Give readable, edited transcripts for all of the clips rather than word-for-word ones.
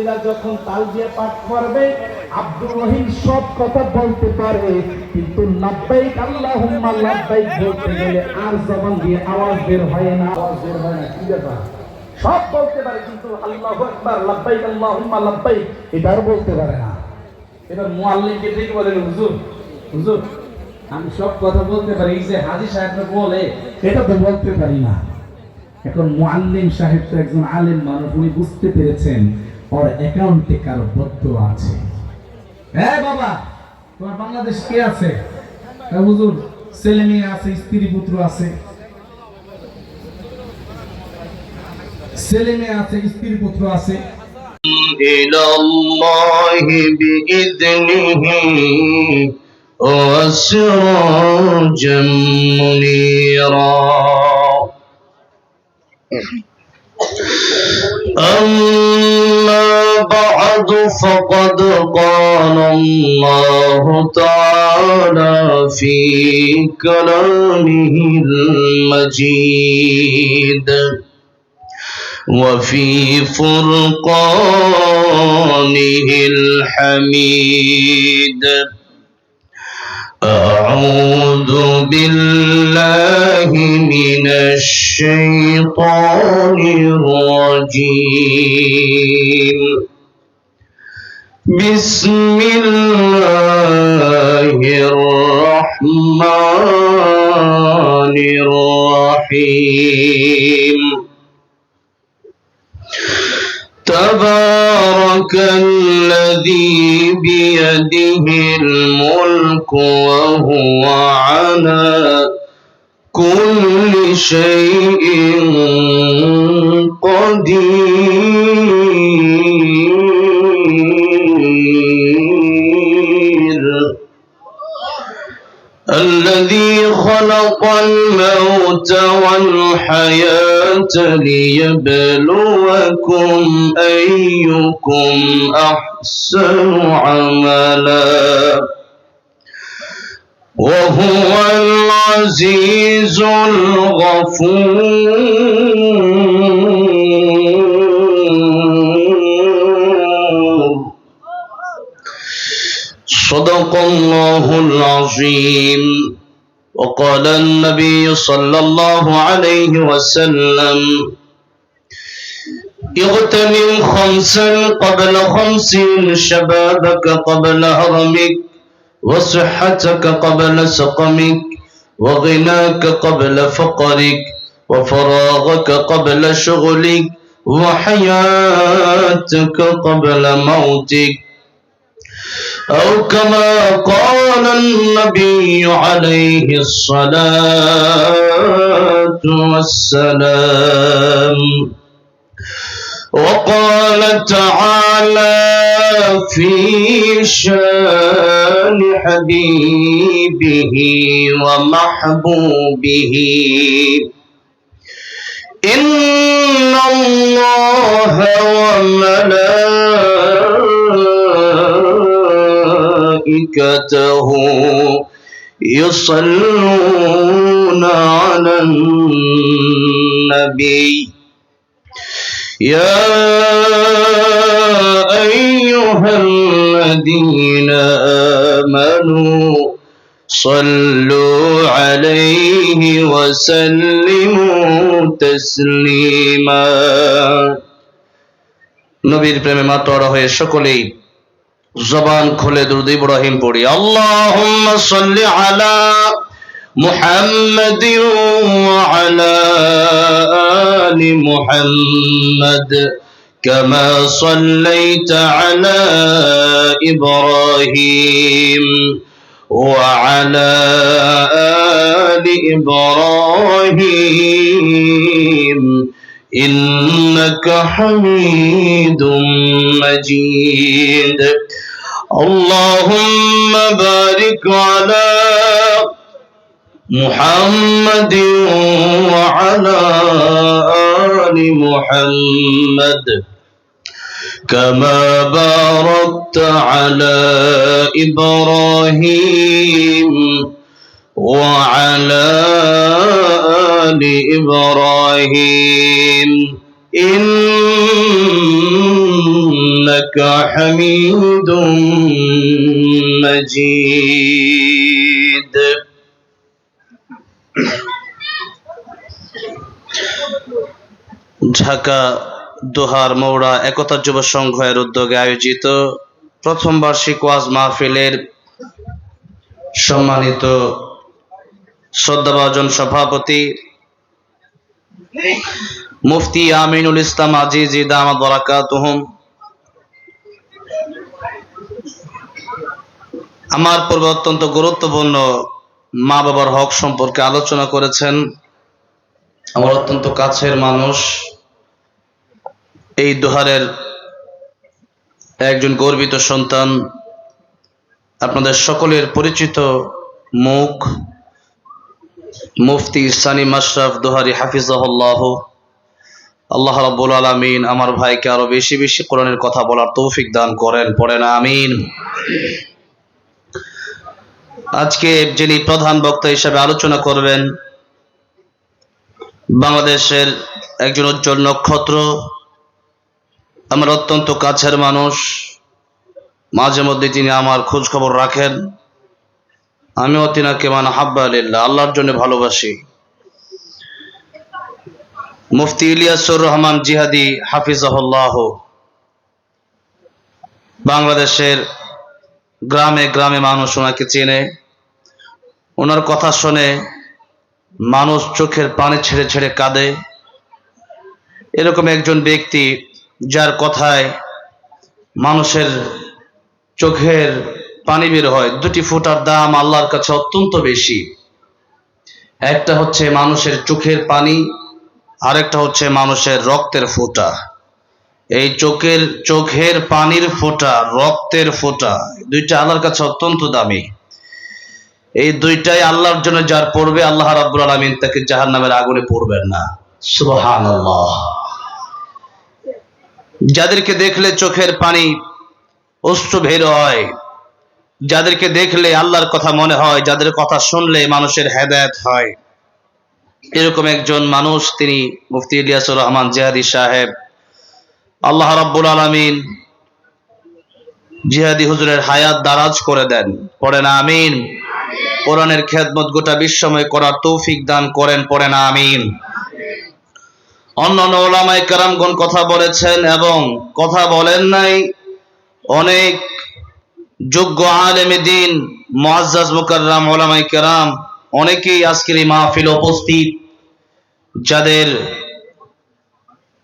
মহিলা যখন তাল দিয়ে পাঠ করবে, আব্দুর রহিম সব কথা বলতে পারে, কিন্তু লাব্বাইক আল্লাহুম্মা লাব্বাইক বলতে গেলে আর জবান দিয়ে আওয়াজ বের হয় না। কি ব্যাপার? সব বলতে পারে কিন্তু আল্লাহু আকবার, লাব্বাইক আল্লাহুম্মা লাব্বাইক এটা আর বলতে পারে না। এবার মুআল্লিমকে ঠিক বলেন, হুজুর হুজুর আমি সব কথা বলতে পারি, এই যে হাজী সাহেব বলে এটা তো বলতে পারি না। এখন মুআল্লিম সাহেব তো একজন আলেম মানুষ, উনি বুঝতে পেরেছেন ওর অ্যাকাউন্টে কারো বদদোয়া আছে। হ্যাঁ বাবা, তোমার বাংলাদেশ কে আছে? হুজুর ছেলে মেয়ে আছে, স্ত্রী পুত্র আছে, ছেলে মেয়ে আছে, স্ত্রী পুত্র আছে। ইলাল্লাহি বিইذনিহি ওয়াসিরাজাম মুনীরা। أما بعد فقد قال الله تعالى في كلامه المجيد وفي فرقانه الحميد. أعوذ بالله من الشيطان الرجيم. بسم الله الرحمن الرحيم. تبارك الذي بيده الملك وهو على كل شيء قدير. الذي خلق الموت والحياة ليبلوكم أيكم أحسن عملا وهو العزيز الغفور. صدق الله العظيم. وقال النبي صلى الله عليه وسلم: اغتنم خمسا قبل خمس، شبابك قبل هرمك، وصحتك قبل سقمك، وغناك قبل فقرك، وفراغك قبل شغلك، وحياتك قبل موتك، أو كما قال النبي عليه الصلاة والسلام. وقال تعالى في شان حبيبه ومحبوبه: إن الله وملائكته يصلون على النبي. يا أيها الذين آمنوا صلوا عليه وسلموا تسليما. নবীর প্রেমে মাতোয়ারা হয়ে সকলেই জবান খুলে দুরূদ ইব্রাহিম পড়ি। আল্লাহুম্মা সাল্লি আলা محمد وعلى آل محمد كما صليت على إبراهيم وعلى آل إبراهيم إنك حميد مجيد. اللهم بارك على محمد وعلى آل محمد كما باركت على إبراهيم وعلى آل إبراهيم إنك إنك حميد مجيد ঢাকা দোহার মৌড়া একতা যুব সংঘের উদ্যোগে আয়োজিত প্রথম বার্ষিক ওয়াজ মাহফিলের সম্মানিত শ্রদ্ধাভাজন সভাপতি মুফতি আমিনুল ইসলাম আজিজি দামাত বারাকাতুহুম, আমার পূর্বে অত্যন্ত গুরুত্বপূর্ণ মা বাবার হক সম্পর্কে আলোচনা করেছেন। আমার অত্যন্ত কাছের মানুষ, এই দোহারের একজন গর্বিত সন্তান, আপনাদের সকলের পরিচিত মুখ মুফতি সানিম আশরাফ দোহারি হাফিজাহুল্লাহ। আল্লাহ রাব্বুল আলামিন আমার ভাইকে আরো বেশি বেশি কোরআনের কথা বলার তৌফিক দান করেন, পড়েন আমিন। আজকে যিনি প্রধান বক্তা হিসেবে আলোচনা করবেন, বাংলাদেশের একজন উজ্জ্বল নক্ষত্র, আমার অত্যন্ত কাছের মানুষ, মাঝে মধ্যে তিনি আমার খোঁজ খবর রাখেন, আমিও তিনাকে মান হাব্বা লিল্লাহ, আল্লাহর জন্য ভালোবাসি। মুফতি ইলিয়াসুর রহমান জিহাদি হাফিজাহুল্লাহ, বাংলাদেশের গ্রামে গ্রামে মানুষ ওনাকে চেনে, ওনার কথা শুনে মানুষ চোখের পানি ছেড়ে ছেড়ে কাঁদে। এরকম একজন ব্যক্তি যার কথায় মানুষের চোখের পানি বের হয়। দুটি ফোঁটার দাম আল্লাহর কাছে অত্যন্ত বেশি। একটা হচ্ছে মানুষের চোখের পানি, আরেকটা হচ্ছে মানুষের রক্তের ফোঁটা। এই চোখের পানির ফোঁটা, রক্তের ফোঁটা, দুইটা আল্লাহর কাছে অত্যন্ত দামি। এই দুইটাই আল্লাহর জন্য যার পড়বে, আল্লাহ রাব্বুল আলামিন তাকে জাহান্নামের আগুনে পড়বেন না। সুবহানাল্লাহ। যাদেরকে দেখলে চোখের পানি অশ্রু বের হয়, যাদেরকে দেখলে আল্লাহর কথা মনে হয়, যাদের কথা শুনলে মানুষের হেদায়েত হয়, এরকম একজন মানুষ তিনি মুফতি ইলিয়াসুর রহমান জিহাদি সাহেব। আল্লাহ রাব্বুল আলামিন জিহাদি হুজুরের হায়াত দারাজ করে দেন, পড়েন আমিন। কোরআনের খেদমত গোটা বিশ্বময় করার তৌফিক দান করেন, পড়েন আমিন। অন্যান্য ওলামায়ে কেরামগণ কথা বলেছেন এবং কথা বলেন নাই, অনেক যোগ্য আলেমে দ্বীন, মুআজ্জাজ মুকাররম ওলামায়ে কেরাম অনেকেই আজকের এই মাহফিলে উপস্থিত, যাদের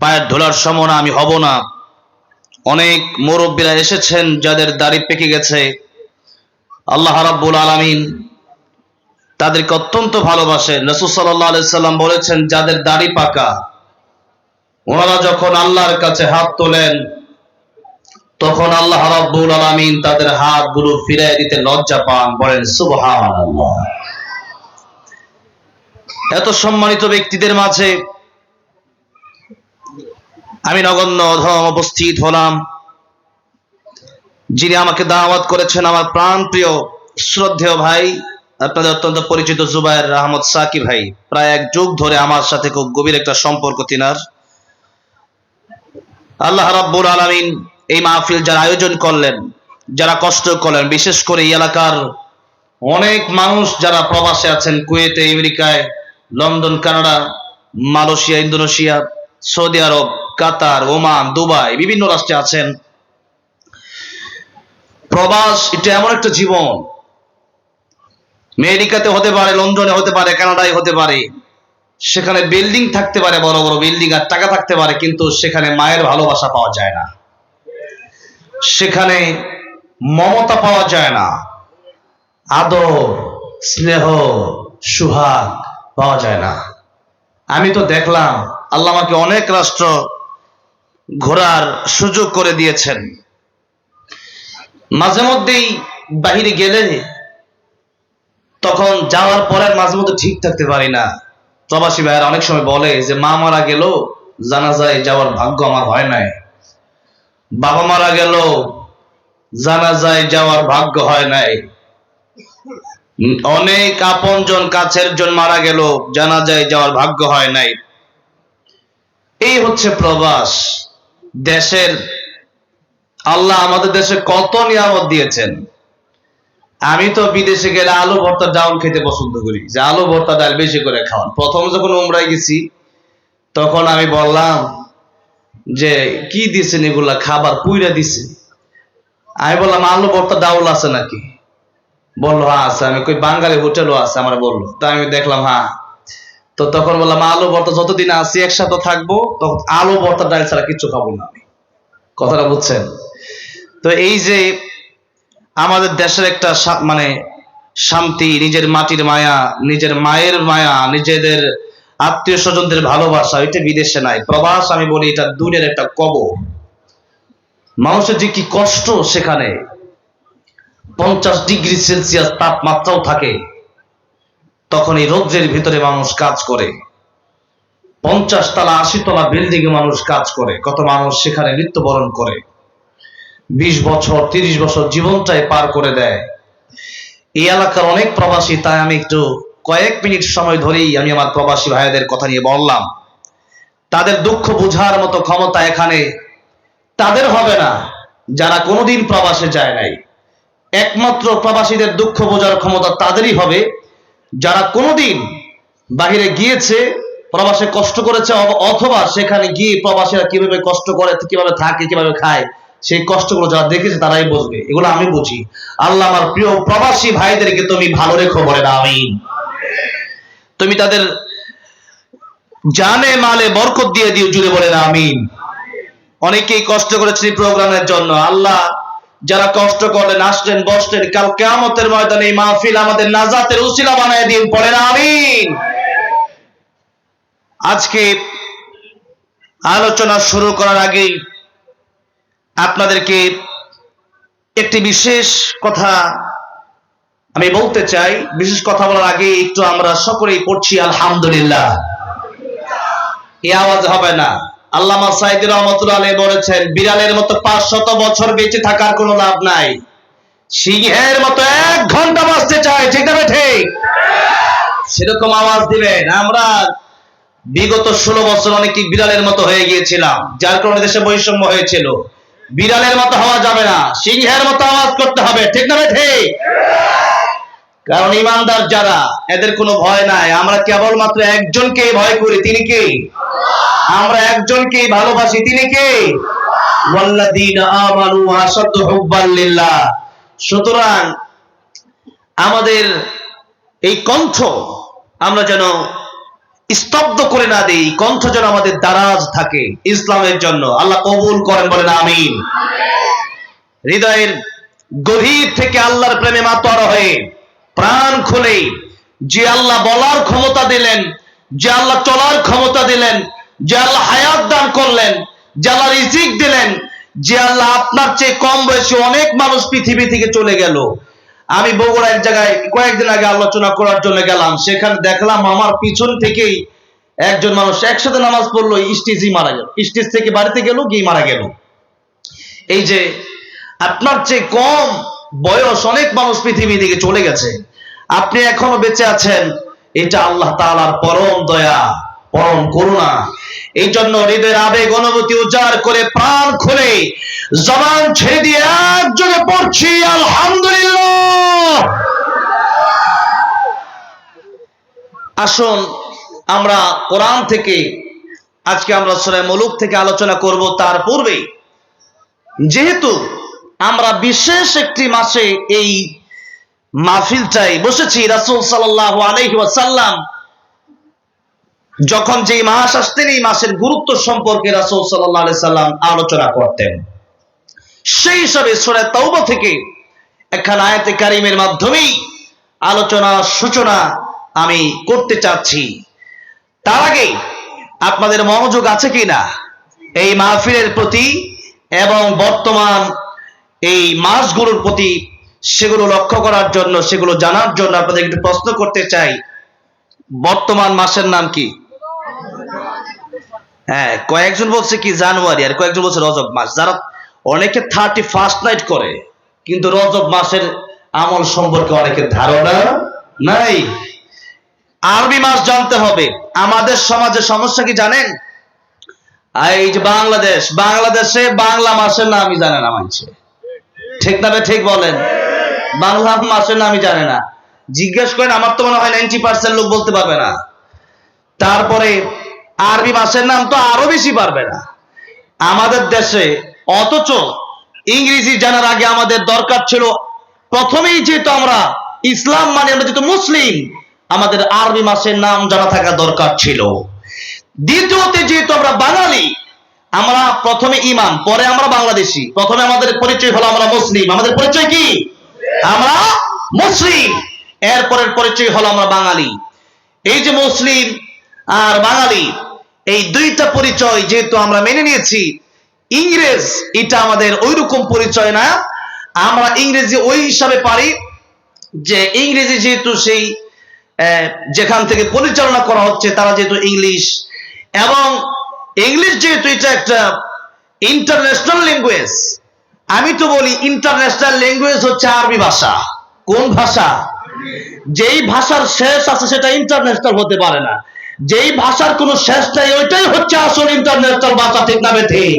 পায়ের ধুলার সমান আমি হব না। অনেক মুরব্বীরা এসেছেন যাদের দাড়ি পেকে গেছে। আল্লাহ রাব্বুল আলামিন তাদেরকে অত্যন্ত ভালোবাসেন। রাসূল সাল্লাল্লাহু আলাইহি সাল্লাম বলেছেন, যাদের দাড়ি পাকা ওনারা যখন আল্লাহর কাছে হাত তোলেন, তখন আল্লাহ রাব্বুল আলামিন তাদের হাতগুলো ফিরিয়ে দিতে লজ্জা পান, বলেন সুবহানাল্লাহ। এত সম্মানিত ব্যক্তিদের মাঝে আমি নগণ্য অধম উপস্থিত হলাম। যিনি আমাকে দাওয়াত করেছেন, আমার প্রাণপ্রিয় শ্রদ্ধেয় ভাই, আপনাদের অত্যন্ত পরিচিত জুবায়ের আহমদ সাকি ভাই। প্রায় এক যুগ ধরে আমার সাথে খুব গভীর একটা সম্পর্ক তিনার। আল্লাহ রাব্বুল আলামিন এই মাহফিল যারা আয়োজন করলেন, যারা কষ্ট করলেন, বিশেষ করে এই এলাকার অনেক মানুষ যারা প্রবাসে আছেন, কুয়েতে, আমেরিকায়, London, Canada, Malaysia, Indonesia, Saudi Arab, Qatar, Oman, Dubai, বিভিন্ন রাষ্ট্রে আছেন। প্রবাস এটা এমন একটা জীবন, আমেরিকাতে হতে পারে, লন্ডনে হতে পারে, কানাডায় হতে পারে, সেখানে বিল্ডিং থাকতে পারে, বড় বড় বিল্ডিং, আর টাকা থাকতে পারে, কিন্তু সেখানে মায়ের ভালোবাসা পাওয়া যায় না, সেখানে মমতা পাওয়া যায় না, আদর, স্নেহ, সুহাগ পাওয়া যায় না। আমি তো দেখলাম, আল্লাহ আমাকে অনেক রাষ্ট্র ঘোরার সুযোগ করে দিয়েছেন। মাঝে মধ্যেই বাহিরে গেলে তখন যাওয়ার পরে মাঝে মধ্যে ঠিক থাকতে পারি না। প্রবাসী ভাইয়েরা অনেক সময় বলে যে মা মারা গেল, জানাজায় যাওয়ার ভাগ্য আমার হয় নাই, বাবা মারা গেল, জানাজায় যাওয়ার ভাগ্য হয় নাই, অনেক আপনজন কাছের জন মারা গেল, জানাজায় যাওয়ার ভাগ্য হয় নাই। এই হচ্ছে প্রবাস। দেশের আল্লাহ আমাদের দেশে কত নিয়ামত দিয়েছেন। আমি তো বিদেশে গেলে আলু ভর্তা ডাউল খেতে পছন্দ করি, যে আলু ভর্তা ডাল বেশি করে খাওয়ান। প্রথম যখন উমরায় গেছি তখন আমি বললাম যে কি দিছেন এগুলা, খাবার পুইরা দিছে। আমি বললাম আলু ভর্তা ডাউল আছে নাকি? বললো হ্যাঁ আছে। আমি কই বাঙালি হোটেলও আছে? আমার বললো। তা আমি দেখলাম হ্যাঁ। তো তখন বললাম আলু ভর্তা যতদিন আছি একসাথে থাকবো, তখন আলু ভর্তা ডাল ছাড়া কিচ্ছু খাবো না আমি। কথাটা বুঝছেন? তো এই যে আমাদের দেশের একটা মানে শান্তি, নিজের মাটির মায়া, নিজের মায়ের মায়া, নিজেদের আত্মীয় স্বজনদের ভালোবাসা, এটা বিদেশে নাই। প্রবাস আমি বলি এটা দুনিয়ার একটা কবর। মানুষের যে কি কষ্ট সেখানে, 50 ডিগ্রি সেলসিয়াস তাপমাত্রাও থাকে, তখন এই রৌদ্রের ভিতরে মানুষ কাজ করে। 50 তলা 80 তলা বিল্ডিং এ মানুষ কাজ করে, কত মানুষ সেখানে মৃত্যুবরণ করে। 20 বছর 30 বছর জীবনটাই পার করে দেয়। এই এলাকার অনেক প্রবাসী, তাই আমি একটু কয়েক মিনিট সময় ধরেই আমি আমার প্রবাসী ভাইদের কথা নিয়ে বললাম। তাদের দুঃখ বোঝার মতো ক্ষমতা এখানে তাদের হবে না যারা কোনোদিন প্রবাসে যায় নাই। একমাত্র প্রবাসীদের দুঃখ বোঝার ক্ষমতা তাদেরই হবে যারা কোনোদিন বাহিরে গিয়েছে, প্রবাসে কষ্ট করেছে, অথবা সেখানে গিয়ে প্রবাসীরা কিভাবে কষ্ট করে, কিভাবে থাকে, কিভাবে খায়, সেই কষ্টগুলো যারা দেখেছে তারাই বুঝবে। এগুলো আমি বুঝি। আল্লাহ আমার প্রিয় প্রবাসী ভাইদেরকে তুমি ভালো রেখো, বলেন আমিন। তুমি তাদের জানে মালে বরকত দিয়ে দিও, জুড়ে বলেন আমিন। অনেকেই কষ্ট করেছে এই প্রোগ্রামের জন্য। আল্লাহ যারা কষ্ট করলেন, আসলেন, বসলেন, কাল কিয়ামতের ময়দানে এই মাহফিল আমাদের নাজাতের উসিলা বানায় দিন, বলেন আমিন। আজকে আলোচনা শুরু করার আগে আপনাদেরকে একটি বিশেষ কথা আমি বলতে চাই। বিশেষ কথা বলার আগে একটু আমরা সকলেই পড়ছি আলহামদুলিল্লাহ। এই আওয়াজ হবে না। আল্লামা সাঈদী রহমাতুল্লাহ আলাইহি বলেছেন, বিড়ালের মতো 500 বছর বেঁচে থাকার কোনো লাভ নাই, সিংহের মতো 1 ঘন্টা বাঁচতে চায়, ঠিক না ঠিক? সেরকম আওয়াজ দিবেন। আমরা বিগত 16 বছর অনেকে বিড়ালের মতো হয়ে গিয়েছিলাম, যার কারণে দেশে বৈষম্য হয়েছিল। বিড়ালের মতো হওয়া যাবে না, সিংহের মতো আওয়াজ করতে হবে, ঠিক না ঠিক? কারণ ইমানদার যারা, এদের কোনো ভয় নাই। আমরা কেবলমাত্র একজনকেই ভয় করি, তিনি কে? আমরা একজনকেই ভালোবাসি, তিনি কে? ওয়াল্লাযীনা আমানু আশাদ্দু হুব্বান লিল্লাহ। সুতরাং আমাদের এই কণ্ঠ আমরা যেন স্তব্ধ করে না দেই, কণ্ঠ যেন আমাদের দারাজ থাকে ইসলামের জন্য। আল্লাহ কবুল করেন, বলেন আমিন। হৃদয়ের গভীর থেকে আল্লাহর প্রেমে মাতোয়ারা হয়ে প্রাণ খুলে, যে আল্লাহ বলার ক্ষমতা দিলেন, যে আল্লাহ চলার ক্ষমতা দিলেন, যে আল্লাহ হায়াত দান করলেন, যে আল্লাহ রিজিক দিলেন, যে আল্লাহ আপনার চেয়ে কম বয়সী অনেক মানুষ পৃথিবী থেকে চলে গেল। আমি বগুড়া এক জায়গায় কয়েকদিন আগে আলোচনা করার জন্য গেলাম, সেখানে দেখলাম আমার পিছন থেকেই একজন মানুষ একসাথে নামাজ পড়লো, স্টেজেই মারা গেল। স্টেজ থেকে বাড়িতে গেল, গিয়ে মারা গেল। এই যে আপনার চেয়ে কম বয়স অনেক মানুষ পৃথিবী থেকে চলে গেছে, আপনি এখনো বেঁচে আছেন, এটা আল্লাহ তাআলার পরম দয়া, পরম করুণা। এই জন্য হৃদয়ের আবেগ অনুভূতি উজাড় করে প্রাণ খুলে জবান ছেড়ে দিয়ে একযোগে পড়ছি আলহামদুলিল্লাহ। আসুন আমরা কোরআন থেকে, আজকে আমরা সূরা মুলুক থেকে আলোচনা করব। তার পূর্বে যেহেতু আমরা বিশেষ একটি মাসে এই মাহফিলটাই বসেছি, রাসূল সাল্লাল্লাহু আলাইহি ওয়াসাল্লাম যখন যে মাস আসতেন, এই মাসের গুরুত্ব সম্পর্কে রাসূল সাল্লাল্লাহু আলাইহি সাল্লাম আলোচনা করতেন। সেই হিসাবে সূরা তাওবা থেকে একখান আয়াতে কারিমের মাধ্যমেই আলোচনার সূচনা আমি করতে চাচ্ছি। তার আগে আপনাদের মনোযোগ আছে কিনা এই মাহফিলের প্রতি এবং বর্তমান এই মাসগুলোর প্রতি, সেগুলো লক্ষ্য করার জন্য, সেগুলো জানার জন্য আপনাদের একটু প্রশ্ন করতে চাই। বর্তমান মাসের নাম কি? হ্যাঁ, কয়েকজন বলছে কি জানুয়ারি, আর কয়েকজন বলছে রজব মাস। যারা অনেকে 31st নাইট করে, কিন্তু রজব মাসের আমল সম্পর্কে অনেকের ধারণা নাই। আরবি মাস জানতে হবে। আমাদের সমাজে সমস্যা কি জানেন? আর এই যে বাংলাদেশে বাংলা মাসের নামই জানে না মানছে, ঠিক না ঠিক বলেন? বাংলা মাসের নামই জানে না। জিজ্ঞেস করেন, আমার তো মনে হয় 90% লোক বলতে পারবে না। তারপরে আরবি মাসের নাম তো আরো বেশি পারবে না আমাদের দেশে। অথচ ইংরেজি জানার আগে আমাদের দরকার ছিল, প্রথমেই যেহেতু আমরা ইসলাম মানে আমরা যেহেতু মুসলিম, আমাদের আরবি মাসের নাম জানা থাকা দরকার ছিল। দ্বিতীয়তে যেহেতু আমরা বাঙালি, আমরা প্রথমে ইমান, পরে আমরা বাংলাদেশি। প্রথমে আমাদের পরিচয় হলো আমরা মুসলিম। আমাদের পরিচয় কি? আমরা মুসলিম। এরপরের পরিচয় হলো আমরা বাঙালি। এই যে মুসলিম আর বাঙালি, এই দুইটা পরিচয় যেহেতু আমরা মেনে নিয়েছি, ইংরেজ এটা আমাদের ওইরকম পরিচয় না। আমরা ইংরেজি ওই হিসাবে পারি যে ইংরেজি যেহেতু সেই যেখান থেকে পরিচালনা করা হচ্ছে তারা যেহেতু ইংলিশ, এবং ইংলিশ যেহেতু এটা একটা ইন্টারন্যাশনাল ল্যাঙ্গুয়েজ। আমি তো বলি ইন্টারন্যাশনাল ল্যাঙ্গুয়েজ হচ্ছে আরবি ভাষা। কোন ভাষা? যেই ভাষার শেষ আছে সেটা ইন্টারন্যাশনাল হতে পারে না। যেই ভাষার কোনো শেষ নাই ওইটাই হচ্ছে আসল ইন্টারন্যাশনাল ভাষা, ঠিক না ঠিক?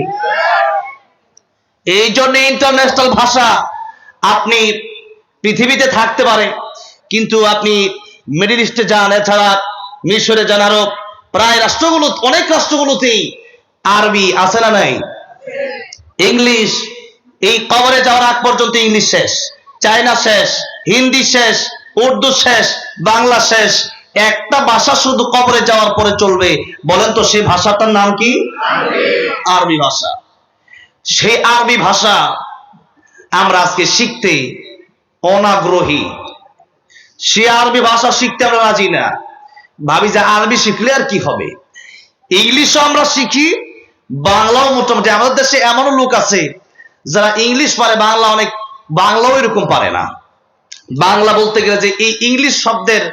এই জন্য ইন্টারন্যাশনাল ভাষা আপনি পৃথিবীতে থাকতে পারে, কিন্তু আপনি মিডল ইস্টে যান, এছাড়া মিশরে যান, আরো প্রায় রাষ্ট্রগুলো, অনেক রাষ্ট্রগুলোতেই আরবি আছে না নাই? ইংলিশ। এই কবরে যাওয়ার আগ পর্যন্ত ইংলিশ শেষ, চায়না শেষ, হিন্দি শেষ, উর্দু শেষ, বাংলা শেষ। একটা ভাষা শুধু কবরে যাওয়ার পরে চলবে। বলেন তো সেই ভাষাটার নাম কি? আরবি ভাষা। সেই আরবি ভাষা আমরা আজকে শিখতে অনাগ্রহী। সে আরবি ভাষা শিখতে আমরা রাজি না। ভাবি যে আরবি শিখলে আর কি হবে। ইংলিশও আমরা শিখি, বাংলাও মোটামুটি। আমাদের দেশে এমনও লোক আছে যারা ইংলিশ পারে, বাংলাও এরকম পারে না। বাংলা বলতে গেলে যে এই ইংলিশ শব্দের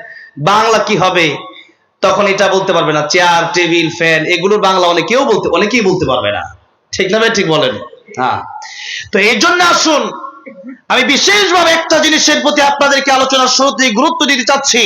বাংলা কি হবে, তখন এটা বলতে পারবে না। চেয়ার, টেবিল, ফ্যান, এগুলোর বাংলা অনেকেই বলতে পারবে না, ঠিক না ভাই? ঠিক বলেন। হ্যাঁ, তো এই জন্য আসুন, আমি বিশেষভাবে একটা জিনিসের প্রতি আপনাদেরকে আলোচনার শুরুতেই গুরুত্ব দিতে চাচ্ছি।